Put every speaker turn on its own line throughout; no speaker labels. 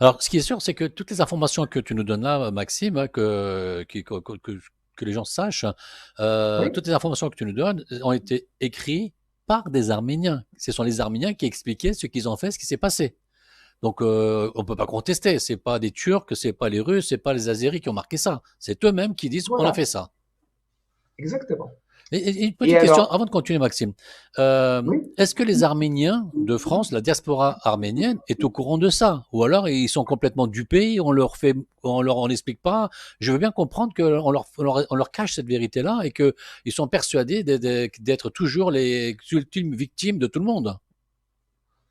Alors, ce qui est sûr, c'est que toutes les informations que tu nous donnes là, Maxime, hein, que les gens sachent,
Oui,
toutes les informations que tu nous donnes ont été écrites par des Arméniens. Ce sont les Arméniens qui expliquaient ce qu'ils ont fait, ce qui s'est passé. Donc, on peut pas contester. C'est pas des Turcs, c'est pas les Russes, c'est pas les Azéris qui ont marqué ça. C'est eux-mêmes qui disent on a fait
voilà,
ça.
exactement.
Et une
Et
petite question
alors,
avant de continuer, Maxime.
oui,
Est-ce que les Arméniens de France, la diaspora arménienne, est au courant de ça? Ou alors ils sont complètement dupés, on n'explique pas. Je veux bien comprendre on leur cache cette vérité-là et qu'ils sont persuadés d'être toujours les ultimes victimes de tout le monde.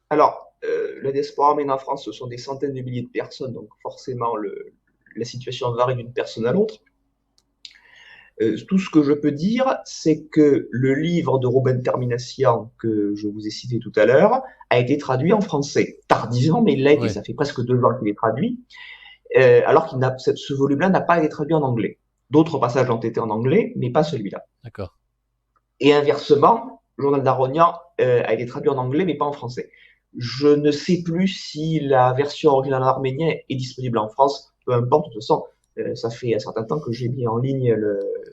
alors, la diaspora arménienne en France, ce sont des centaines de milliers de personnes, donc forcément, la situation varie d'une personne à l'autre. Tout ce que je peux dire, c'est que le livre de Robin Terminacian, que je vous ai cité tout à l'heure, a été traduit en français. Tardivement, mais il l'a été.
Oui,
Ça fait presque 2 ans qu'il est traduit, alors ce volume-là n'a pas été traduit en anglais. D'autres passages ont été en anglais, mais pas celui-là.
d'accord.
Et inversement, le Journal d'Arognan a été traduit en anglais, mais pas en français. Je ne sais plus si la version originale en arménien est disponible en France. Peu importe, de toute façon, ça fait un certain temps que j'ai mis en ligne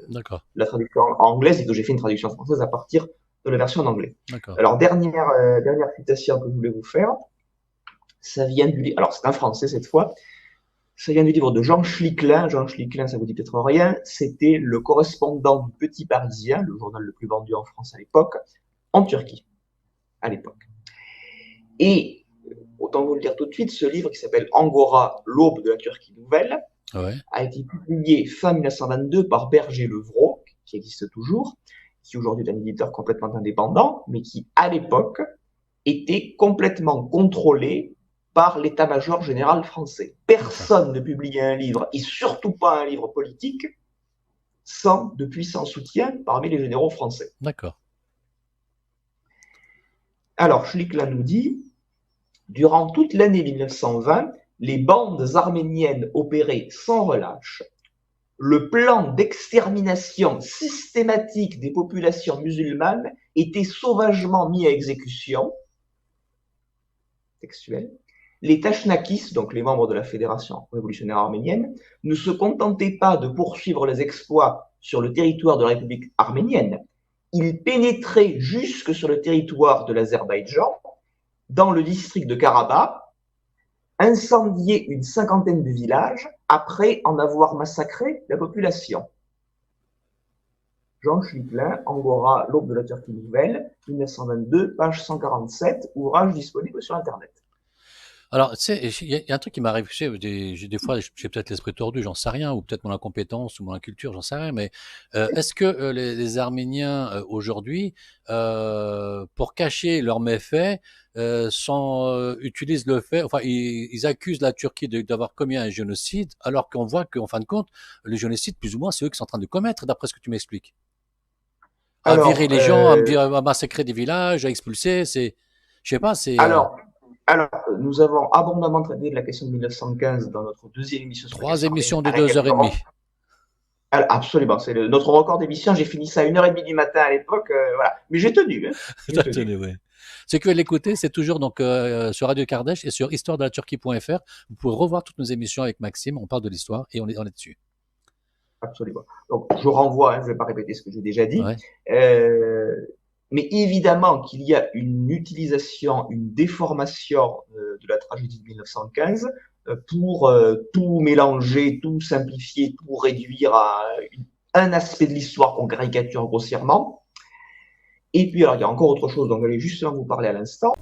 D'accord,
la traduction anglaise et que j'ai fait une traduction française à partir de la version en anglais.
d'accord.
Alors, dernière citation que je voulais vous faire, ça vient du livre, alors c'est un français cette fois, ça vient du livre de Jean Schlicklin. Jean Schlicklin, ça vous dit peut-être rien, c'était le correspondant du Petit Parisien, le journal le plus vendu en France à l'époque, en Turquie, à l'époque. Et, autant vous le dire tout de suite, ce livre qui s'appelle Angora, l'aube de la Turquie nouvelle,
Ouais,
a été publié fin 1922 par Berger-Levrault, qui existe toujours, qui aujourd'hui est un éditeur complètement indépendant, mais qui, à l'époque, était complètement contrôlé par l'état-major général français.
d'accord,
Personne ne publiait un livre, et surtout pas un livre politique, sans de puissants soutiens parmi les généraux français.
d'accord.
Alors, Schlickla nous dit, durant toute l'année 1920, les bandes arméniennes opéraient sans relâche. Le plan d'extermination systématique des populations musulmanes était sauvagement mis à exécution. Textuel. Les Tachnakis, donc les membres de la Fédération révolutionnaire arménienne, ne se contentaient pas de poursuivre les exploits sur le territoire de la République arménienne, ils pénétraient jusque sur le territoire de l'Azerbaïdjan, dans le district de Karabakh, incendiaient une cinquantaine de villages après en avoir massacré la population. Jean Schlicklin, Angora, l'aube de la Turquie nouvelle, 1922, page 147, ouvrage disponible sur Internet.
Alors, tu sais, il y a un truc qui m'arrive, tu sais, des fois, j'ai peut-être l'esprit tordu, j'en sais rien, ou peut-être mon incompétence ou mon inculture, j'en sais rien, mais est-ce que les Arméniens aujourd'hui, pour cacher leurs méfaits, utilisent le fait, enfin, ils accusent la Turquie d'avoir commis un génocide, alors qu'on voit qu'en fin de compte, le génocide, plus ou moins, c'est eux qui sont en train de commettre, d'après ce que tu m'expliques. À virer
Alors,
les gens, à massacrer des villages, à expulser, je sais pas,
alors, alors, nous avons abondamment traité de la question de 1915 dans notre deuxième émission sur la
3
question arménienne
émissions de
avec
2 heures et demie.
Alors, absolument, c'est notre record d'émission. J'ai fini ça à 1h30 du matin à l'époque, voilà. Mais j'ai tenu, hein. J'ai tenu.
Tenez, ouais. Ceux qui veulent l'écouter, c'est toujours donc sur Radio Kardec et sur histoiredelaturquie.fr. Vous pouvez revoir toutes nos émissions avec Maxime. On parle de l'histoire et on est dessus.
Absolument. Donc, je renvoie, hein, je ne vais pas répéter ce que j'ai déjà dit.
Ouais,
Euh, mais évidemment qu'il y a une utilisation, une déformation de la tragédie de 1915 pour tout mélanger, tout simplifier, tout réduire à un aspect de l'histoire qu'on caricature grossièrement. Et puis, alors, il y a encore autre chose dont j'allais justement vous parler à l'instant.